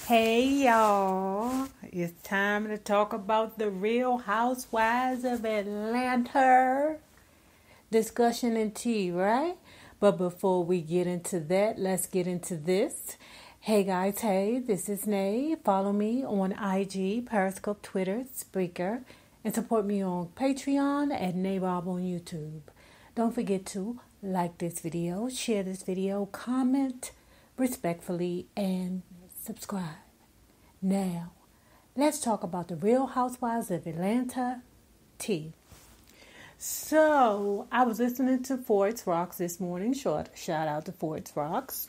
Hey y'all, it's time to talk about the Real Housewives of Atlanta. Discussion and tea, right? But before we get into that, let's get into this. Hey guys, hey, this is Nay. Follow me on IG, Periscope, Twitter, Spreaker, and support me on Patreon at Nayrob on YouTube. Don't forget to like this video, share this video, comment respectfully, and subscribe. Now, let's talk about the Real Housewives of Atlanta tea. So, I was listening to Ford's Rocks this morning. Shout out to Ford's Rocks.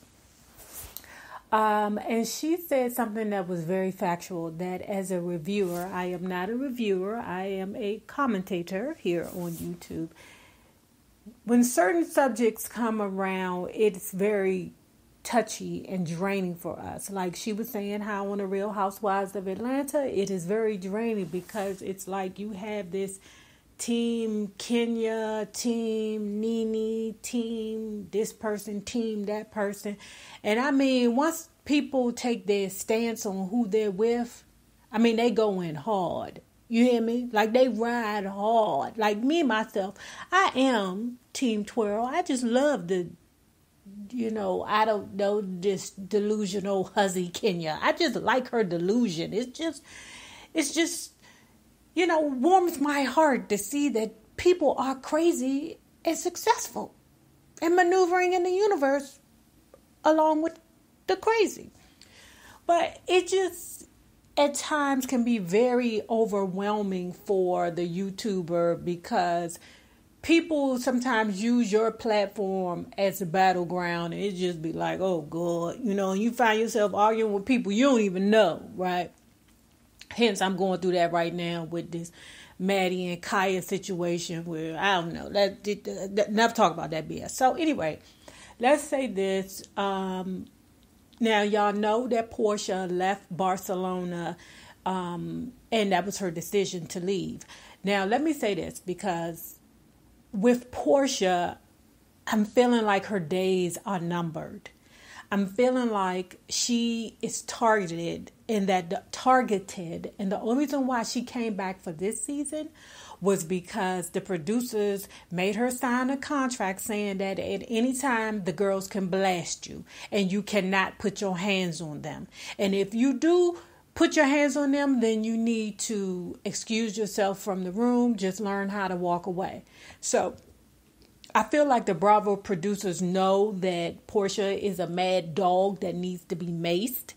And she said something that was very factual, that as a reviewer, I am not a reviewer, I am a commentator here on YouTube. When certain subjects come around, it's very touchy and draining for us. Like she was saying how on the Real Housewives of Atlanta, it is very draining because it's like you have this team Kenya, team Nene, team this person, team that person. And I mean, once people take their stance on who they're with, I mean, they go in hard. You hear me? Like they ride hard. Like me, myself, I am Team Twirl. I just love I don't know, this delusional Huzzy Kenya. I just like her delusion. It's just, warms my heart to see that people are crazy and successful and maneuvering in the universe along with the crazy. But it just at times can be very overwhelming for the YouTuber because people sometimes use your platform as a battleground, and it just be like, oh God, you find yourself arguing with people you don't even know, right? Hence, I'm going through that right now with this Maddie and Kaya situation where, I don't know, enough talk about that BS. So anyway, let's say this. Now, y'all know that Portia left Barcelona, and that was her decision to leave. Now, let me say this because with Portia, I'm feeling like her days are numbered. I'm feeling like she is targeted, and the only reason why she came back for this season was because the producers made her sign a contract saying that at any time the girls can blast you and you cannot put your hands on them. And if you do put your hands on them, then you need to excuse yourself from the room. Just learn how to walk away. So I feel like the Bravo producers know that Portia is a mad dog that needs to be maced.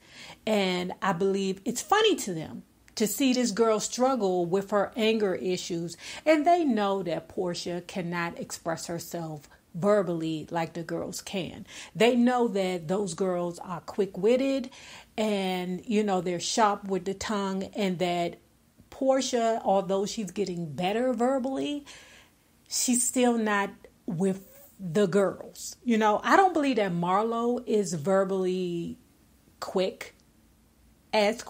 And I believe it's funny to them to see this girl struggle with her anger issues. And they know that Portia cannot express herself verbally like the girls can. They know that those girls are quick-witted and, they're sharp with the tongue, and that Portia, although she's getting better verbally, she's still not with the girls. I don't believe that Marlo is verbally quick as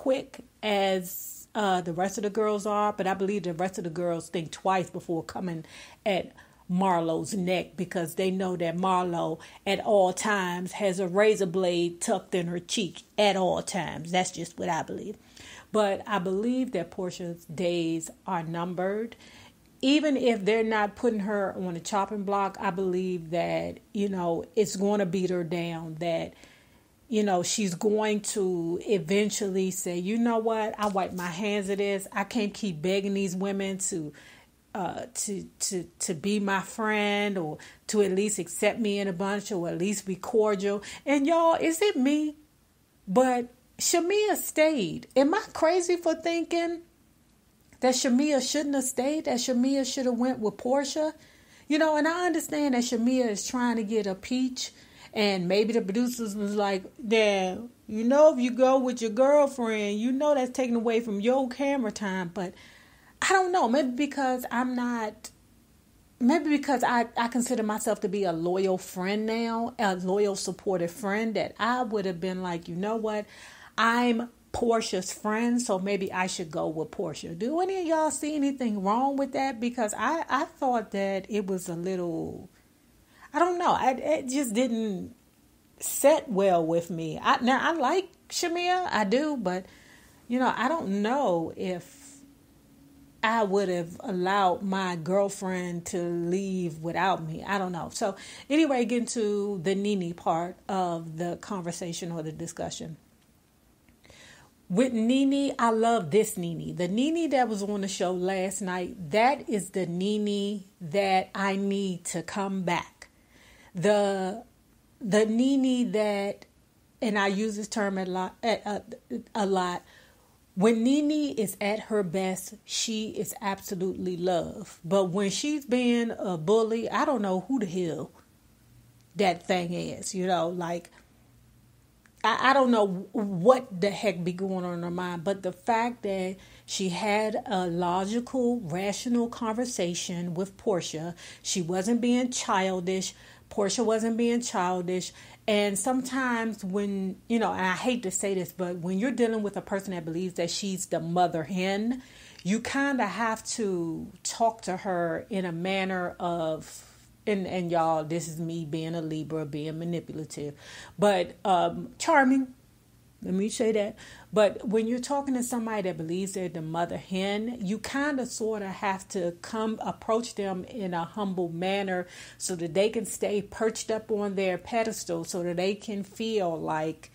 the rest of the girls are, but I believe the rest of the girls think twice before coming at Marlo's neck because they know that Marlo at all times has a razor blade tucked in her cheek at all times. That's just what I believe. But I believe that Portia's days are numbered. Even if they're not putting her on the chopping block, I believe that, it's going to beat her down, that, she's going to eventually say, you know what, I wipe my hands of this. I can't keep begging these women to be my friend, or to at least accept me in a bunch, or at least be cordial. And y'all, is it me? But Shamia stayed. Am I crazy for thinking that Shamia shouldn't have stayed, that Shamia should have went with Portia? And I understand that Shamia is trying to get a peach, and maybe the producers was like, damn, if you go with your girlfriend, that's taken away from your camera time. But I don't know, maybe because I consider myself to be a loyal friend now, a loyal, supportive friend, that I would have been like, you know what, I'm Portia's friend, so maybe I should go with Portia. Do any of y'all see anything wrong with that? Because I thought that it was a little, I don't know, it just didn't set well with me. Now I like Shamia, I do, but I don't know if I would have allowed my girlfriend to leave without me. I don't know. So anyway, getting to the Nene part of the conversation or the discussion. With Nene, I love this Nene. The Nene that was on the show last night, that is the Nene that I need to come back. The Nene that, and I use this term a lot. When Nene is at her best, she is absolutely love. But when she's being a bully, I don't know who the hell that thing is. Like, I don't know what the heck be going on in her mind. But the fact that she had a logical, rational conversation with Portia, she wasn't being childish. Portia wasn't being childish. And sometimes when, and I hate to say this, but when you're dealing with a person that believes that she's the mother hen, you kind of have to talk to her in a manner of, and y'all, this is me being a Libra, being manipulative, but charming. Let me say that. But when you're talking to somebody that believes they're the mother hen, you kind of sort of have to approach them in a humble manner so that they can stay perched up on their pedestal, so that they can feel like,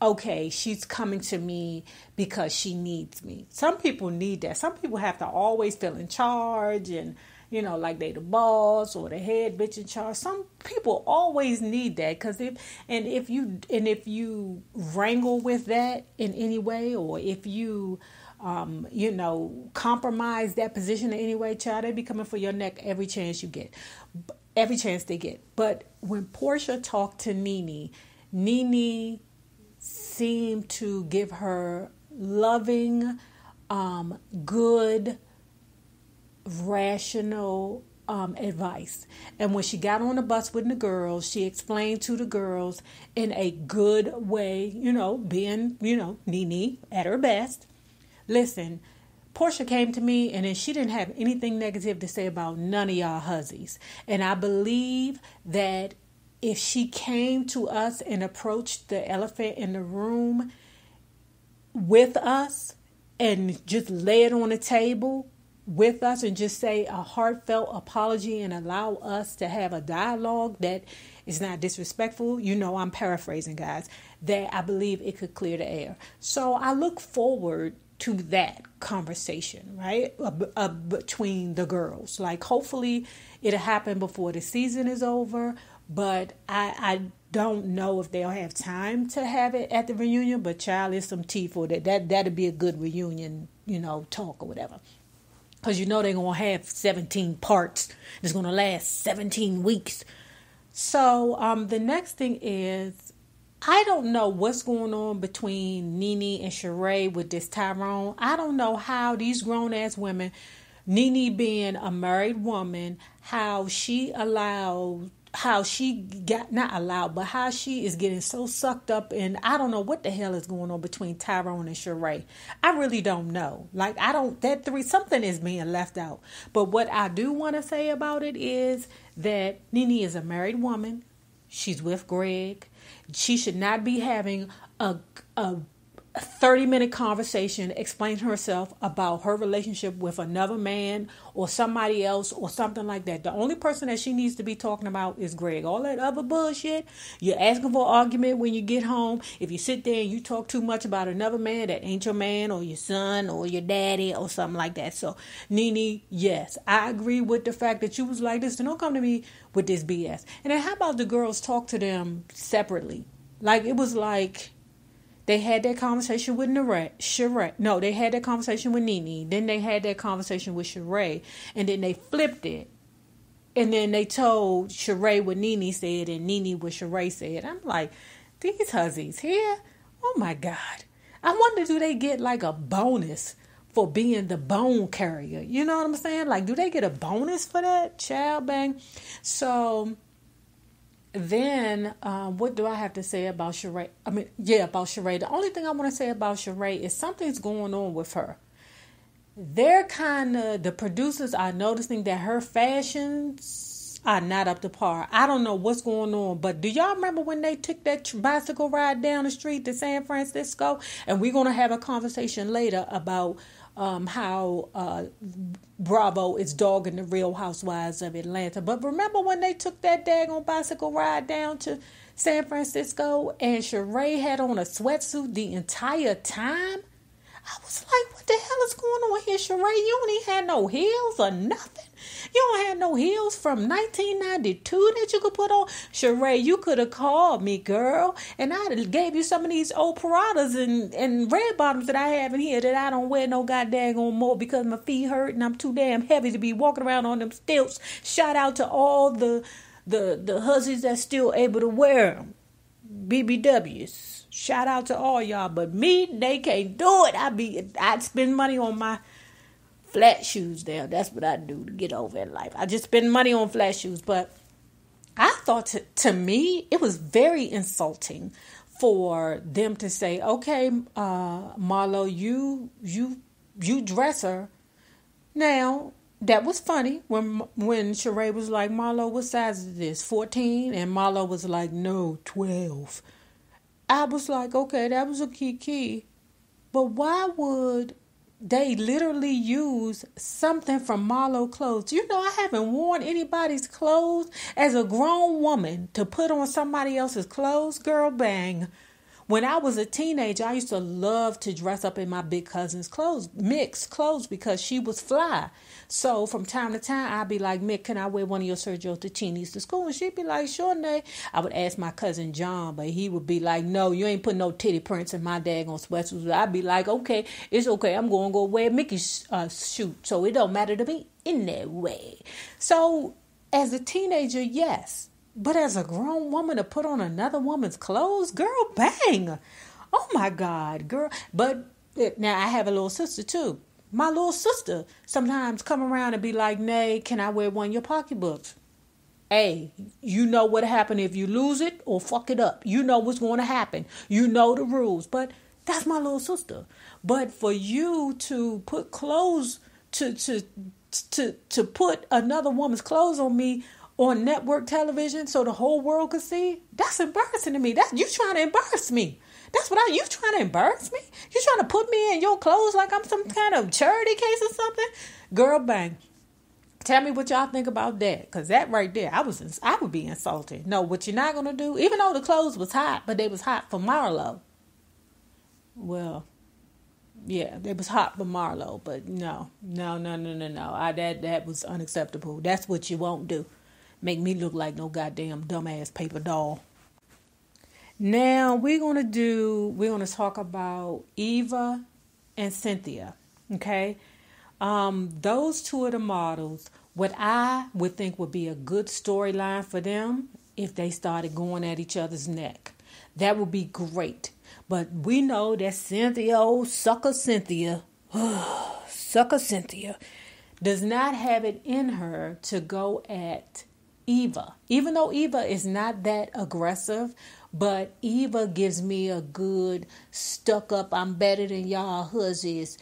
okay, she's coming to me because she needs me. Some people need that. Some people have to always feel in charge and, like they the boss or the head bitch in charge. Some people always need that, because if you wrangle with that in any way, or if you compromise that position in any way, child, they be coming for your neck every chance you get, every chance they get. But when Portia talked to Nene seemed to give her loving, good, rational advice. And when she got on the bus with the girls, she explained to the girls in a good way, being, Nene at her best. Listen, Portia came to me and then she didn't have anything negative to say about none of y'all Huzzies. And I believe that if she came to us and approached the elephant in the room with us and just lay it on the table with us and just say a heartfelt apology and allow us to have a dialogue that is not disrespectful, I'm paraphrasing, guys, that I believe it could clear the air. So I look forward to that conversation, right, between the girls. Like, hopefully it'll happen before the season is over, but I don't know if they'll have time to have it at the reunion, but child, is some tea for that. That'd be a good reunion, talk or whatever. Because they're going to have 17 parts. It's going to last 17 weeks. So the next thing is, I don't know what's going on between Nene and Sheree with this Tyrone. I don't know how these grown-ass women, Nene being a married woman, how she is getting so sucked up in, I don't know what the hell is going on between Tyrone and Sheree. I really don't know. Like, something is being left out. But what I do want to say about it is that Nene is a married woman. She's with Greg. She should not be having a 30-minute conversation explaining herself about her relationship with another man or somebody else or something like that. The only person that she needs to be talking about is Greg. All that other bullshit, you're asking for an argument when you get home. If you sit there and you talk too much about another man that ain't your man or your son or your daddy or something like that. So, Nene, yes, I agree with the fact that you was like this. So don't come to me with this BS. And then how about the girls talk to them separately? Like, it was like, they had that conversation with Sheree. No, they had that conversation with Nene. Then they had that conversation with Sheree. And then they flipped it. And then they told Sheree what Nene said and Nene what Sheree said. I'm like, these Huzzies here? Oh my God. I wonder, do they get like a bonus for being the bone carrier? You know what I'm saying? Like, do they get a bonus for that? Child bang. So then, what do I have to say about Sheree? About Sheree. The only thing I want to say about Sheree is something's going on with her. The producers are noticing that her fashions are not up to par. I don't know what's going on, but do y'all remember when they took that bicycle ride down the street to San Francisco? And we're going to have a conversation later about how Bravo is dogging the Real Housewives of Atlanta. But remember when they took that daggone bicycle ride down to San Francisco and Sheree had on a sweatsuit the entire time? I was like, what the hell is going on here, Sheree? You don't even have no heels or nothing. You don't have no heels from 1992 that you could put on. Sheree, you could have called me, girl, and I'd have gave you some of these old Paradas and red bottoms that I have in here that I don't wear no goddamn on more because my feet hurt and I'm too damn heavy to be walking around on them stilts. Shout out to all the Huzzies that's still able to wear them. BBWs. Shout out to all y'all, but me, they can't do it. I'd spend money on my flat shoes there. That's what I do to get over in life. I just spend money on flat shoes, but I thought to me, it was very insulting for them to say, okay, Marlo, you dress her. Now, that was funny when Sheree was like, Marlo, what size is this? 14? And Marlo was like, no, 12. I was like, okay, that was a key. But why would they literally use something from Marlo clothes? You know, I haven't worn anybody's clothes as a grown woman to put on somebody else's clothes. Girl, bang. When I was a teenager, I used to love to dress up in my big cousin's clothes, Mick's clothes, because she was fly. So from time to time, I'd be like, Mick, can I wear one of your Sergio Tacchinis to school? And she'd be like, sure, Nay. I would ask my cousin John, but he would be like, no, you ain't putting no titty prints in my daggone sweatsuits. I'd be like, okay, it's okay. I'm going to go wear Mickey's shoot. So it don't matter to me in that way. So as a teenager, yes. But as a grown woman to put on another woman's clothes, girl, bang. Oh, my God, girl. But now I have a little sister, too. My little sister sometimes come around and be like, Nay, can I wear one of your pocketbooks? Hey, you know what happened if you lose it or fuck it up. You know what's going to happen. You know the rules. But that's my little sister. But for you to put clothes, to put another woman's clothes on me on network television so the whole world could see, that's embarrassing to me. That's you trying to embarrass me. That's what you trying to embarrass me? You trying to put me in your clothes like I'm some kind of charity case or something? Girl, bang. Tell me what y'all think about that. Because that right there, I would be insulted. No, what you're not going to do, even though the clothes was hot, but they was hot for Marlo. Well, yeah, they was hot for Marlo, but no. That was unacceptable. That's what you won't do. Make me look like no goddamn dumbass paper doll. Now we're gonna talk about Eva and Cynthia. Okay, those two of the models. What I would think would be a good storyline for them if they started going at each other's neck. That would be great. But we know that Cynthia, oh sucker Cynthia, does not have it in her to go at Eva. Even though Eva is not that aggressive, but Eva gives me a good stuck up, I'm better than y'all Huzzies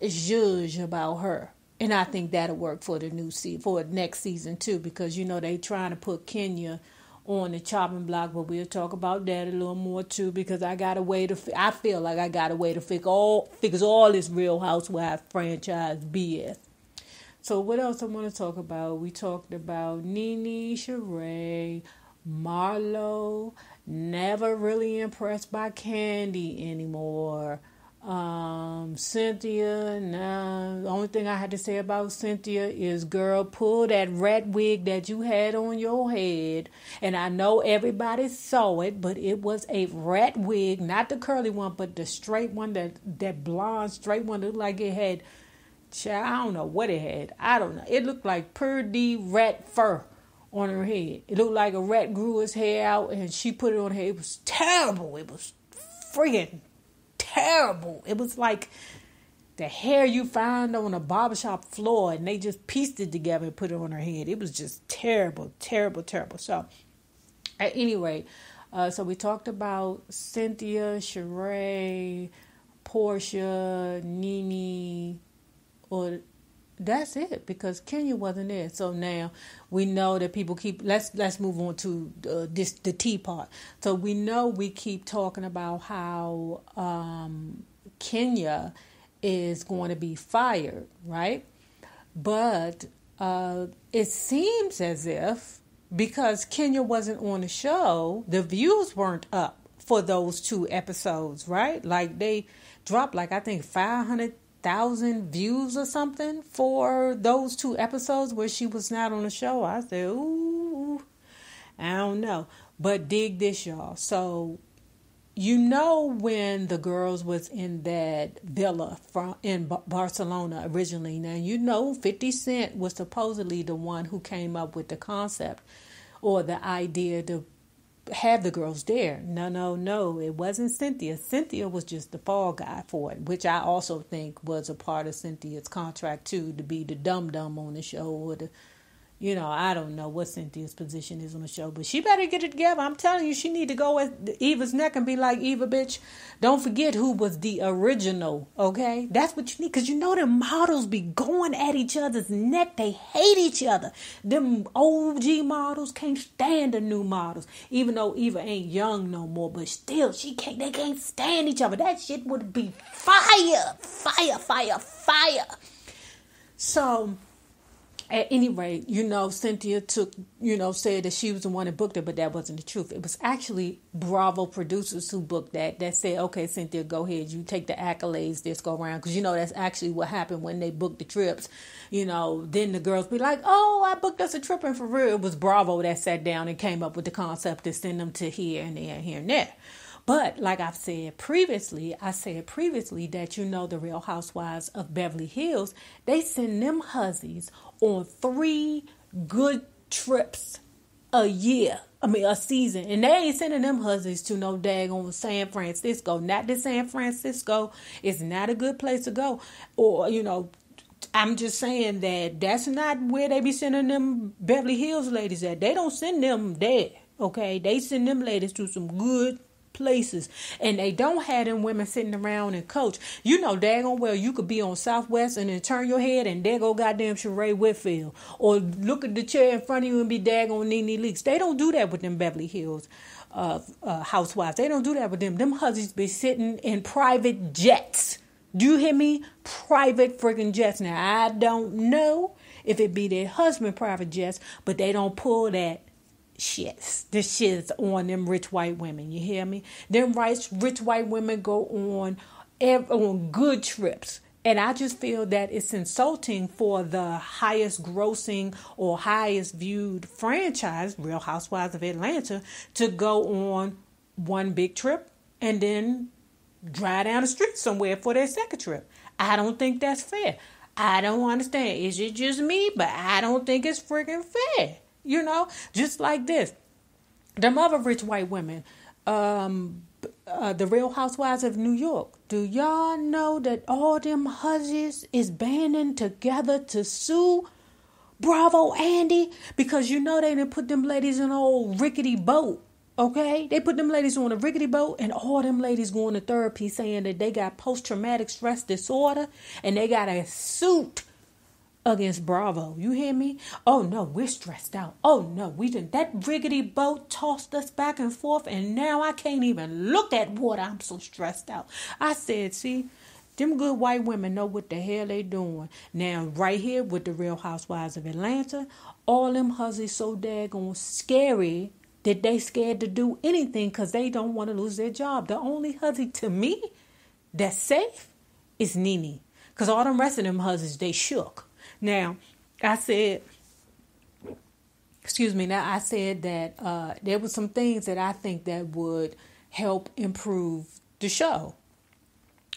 zhuzh about her. And I think that'll work for the next season too, because you know they trying to put Kenya on the chopping block, but we'll talk about that a little more too, because I feel like I got a way to fix all this Real Housewives franchise BS. So what else I want to talk about? We talked about Nene, Sheree, Marlo, never really impressed by Candy anymore. Cynthia, nah. The only thing I had to say about Cynthia is, girl, pull that red wig that you had on your head. And I know everybody saw it, but it was a red wig, not the curly one, but the straight one, that blonde straight one that looked like it had, I don't know what it had. I don't know. It looked like purdy rat fur on her head. It looked like a rat grew his hair out and she put it on her head. It was terrible. It was friggin' terrible. It was like the hair you find on a barbershop floor and they just pieced it together and put it on her head. It was just terrible, terrible, terrible. So at any rate, so we talked about Cynthia, Sheree, Portia, Nene, or That's it, because Kenya wasn't there. So now we know that people keep. Let's move on to the tea part. So we know we keep talking about how Kenya is going to be fired, right? But it seems as if, because Kenya wasn't on the show, the views weren't up for those 2 episodes, right? Like they dropped, like I think 500,000 views or something for those 2 episodes where she was not on the show. I said, ooh, I don't know. But dig this, y'all. So when the girls was in that villa in Barcelona originally, now 50 Cent was supposedly the one who came up with the concept or the idea to have the girls there. No, it wasn't Cynthia. Cynthia was just the fall guy for it, which I also think was a part of Cynthia's contract too, to be the dum-dum on the show, or the, I don't know what Cynthia's position is on the show, but she better get it together. I'm telling you, she need to go at Eva's neck and be like, Eva, bitch, don't forget who was the original, okay? That's what you need, because the models be going at each other's neck. They hate each other. Them OG models can't stand the new models, even though Eva ain't young no more, but still, they can't stand each other. That shit would be fire. So, at any rate, Cynthia took, said that she was the one that booked it, but that wasn't the truth. It was actually Bravo producers who booked that said, okay, Cynthia, go ahead. You take the accolades this go around. Because, that's actually what happened when they booked the trips. Then the girls be like, oh, I booked us a trip. And for real, it was Bravo that sat down and came up with the concept to send them to here and there and here and there. But like I've said previously, that, the Real Housewives of Beverly Hills, they send them Huzzies on 3 good trips a season. And they ain't sending them Huzzies to no daggone San Francisco. Not that San Francisco is not a good place to go. Or, I'm just saying that's not where they be sending them Beverly Hills ladies at. They don't send them there, okay? They send them ladies to some good places, and they don't have them women sitting around and coach. Daggone well you could be on Southwest and then turn your head and there go goddamn Sheree Whitfield, or look at the chair in front of you and be daggone Nene Leakes. They don't do that with them Beverly Hills housewives. They don't do that with them. Them husbands be sitting in private jets. Do you hear me? Private freaking jets. Now I don't know if it be their husband private jets, but they don't pull that shit. This shit's on them rich white women. You hear me? Them rich white women go on good trips. And I just feel that it's insulting for the highest grossing or highest viewed franchise, Real Housewives of Atlanta, to go on one big trip and then drive down the street somewhere for their second trip. I don't think that's fair. I don't understand. Is it just me? But I don't think it's freaking fair. Just like this. Them other rich white women, the Real Housewives of New York. Do y'all know that all them Huzzies is banding together to sue Bravo Andy? Because they done put them ladies in an old rickety boat. Okay? They put them ladies on a rickety boat, and all them ladies going to therapy saying that they got post-traumatic stress disorder and they got a suit against Bravo. You hear me? Oh no, we're stressed out. Oh no, that rickety boat tossed us back and forth, and now I can't even look at water. I'm so stressed out. I said, see, them good white women know what the hell they doing. Now, right here with the Real Housewives of Atlanta, all them Huzzies so daggone scary that they scared to do anything because they don't want to lose their job. The only Huzzy to me that's safe is Nene, because all them rest of them Huzzies, they shook. Now, I said that there were some things that I think that would help improve the show,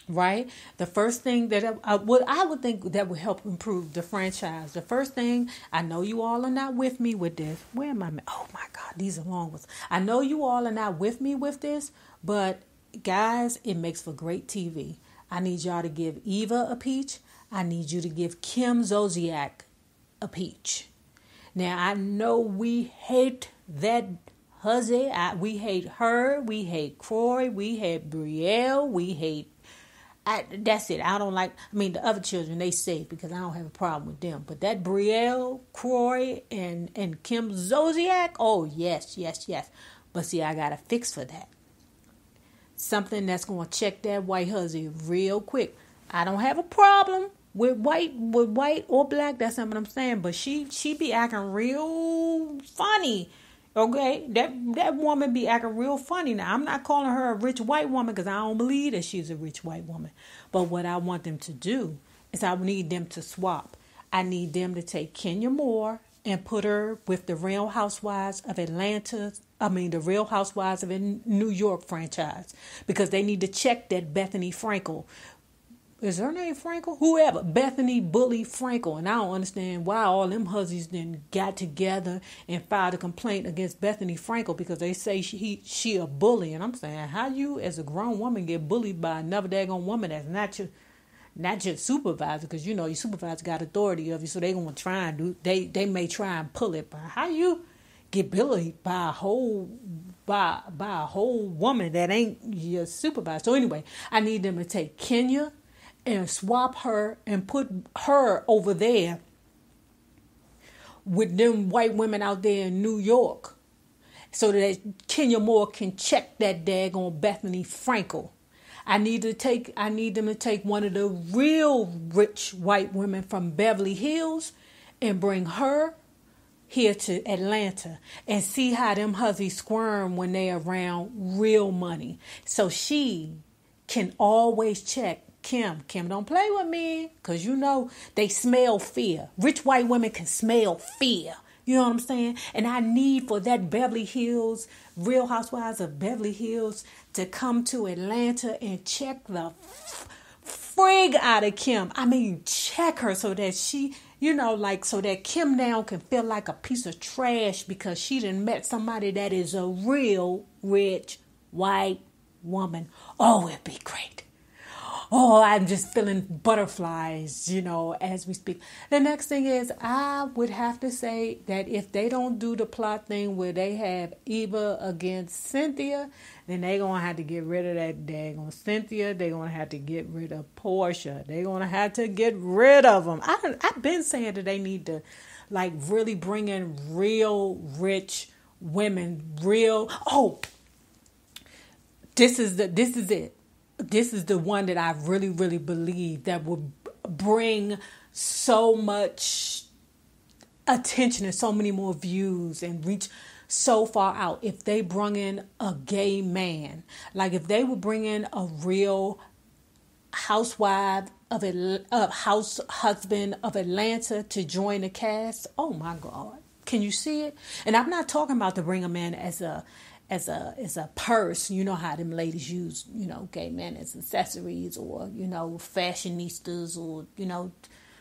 right? The first thing that I would think that would help improve the franchise. The first thing, I know you all are not with me with this. Where am I? Oh my God, these are long ones. I know you all are not with me with this, but guys, it makes for great TV. I need y'all to give Eva a peach. I need you to give Kim Zolciak a peach. Now, I know we hate that Huzzy. We hate her. We hate Croy. We hate Brielle. We hate That's it. I don't like. I mean, the other children they safe because I don't have a problem with them. But that Brielle, Croy, and Kim Zolciak. Oh yes, yes, yes. But see, I got a fix for that. Something that's gonna check that white huzzy real quick. I don't have a problem with white or black. That's not what I'm saying. But she be acting real funny. Okay, that woman be acting real funny. Now, I'm not calling her a rich white woman because I don't believe that she's a rich white woman. But what I want them to do is I need them to swap. I need them to take Kenya Moore and put her with the Real Housewives of Atlanta. I mean, the Real Housewives of New York franchise. Because they need to check that Bethany Frankel. Is her name Frankel? Whoever. Bethany Bully Frankel. And I don't understand why all them huzzies then got together and filed a complaint against Bethany Frankel because they say she a bully. And I'm saying, how you as a grown woman get bullied by another daggone woman that's not your supervisor? Because you know your supervisor got authority of you, so they gonna try and do they may try and pull it. But how you get bullied by a whole woman that ain't your supervisor? So anyway, I need them to take Kenya and swap her and put her over there with them white women out there in New York so that Kenya Moore can check that daggone Bethany Frankel. I need them to take one of the real rich white women from Beverly Hills and bring her here to Atlanta and see how them huzzies squirm when they around real money. So she can always check Kim, don't play with me, because you know they smell fear. Rich white women can smell fear. You know what I'm saying? And I need for that Beverly Hills, Real Housewives of Beverly Hills to come to Atlanta and check the frig out of Kim. I mean, check her so that she, you know, like so that Kim now can feel like a piece of trash because she done met somebody that is a real rich white woman. Oh, it'd be great. Oh, I'm just feeling butterflies, you know, as we speak. The next thing is I would have to say that if they don't do the plot thing where they have Eva against Cynthia, then they're going to have to get rid of that daggone Cynthia. They're going to have to get rid of Portia. They're going to have to get rid of them. I've been saying that they need to, like, really bring in real rich women. This is it. This is the one that I really, really believe that will bring so much attention and so many more views and reach so far out. If they bring in a gay man, like if they would bring in a real housewife of husband of Atlanta to join the cast, oh my God, can you see it? And I'm not talking about to bring a man as a purse. You know how them ladies use, you know, gay men as accessories or, you know, fashionistas or, you know,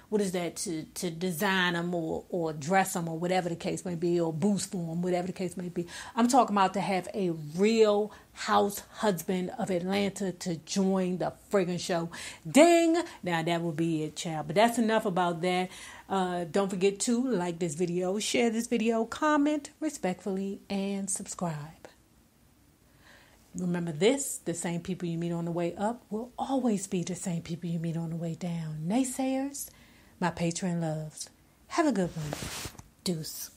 what is that, to design them or dress them or whatever the case may be, or boost for them, whatever the case may be. I'm talking about to have a real house husband of Atlanta to join the friggin' show. Ding! Now that would be it, child. But that's enough about that. Don't forget to like this video, share this video, comment respectfully, and subscribe. Remember this, the same people you meet on the way up will always be the same people you meet on the way down. Naysayers, my patron loves. Have a good one. Deuce.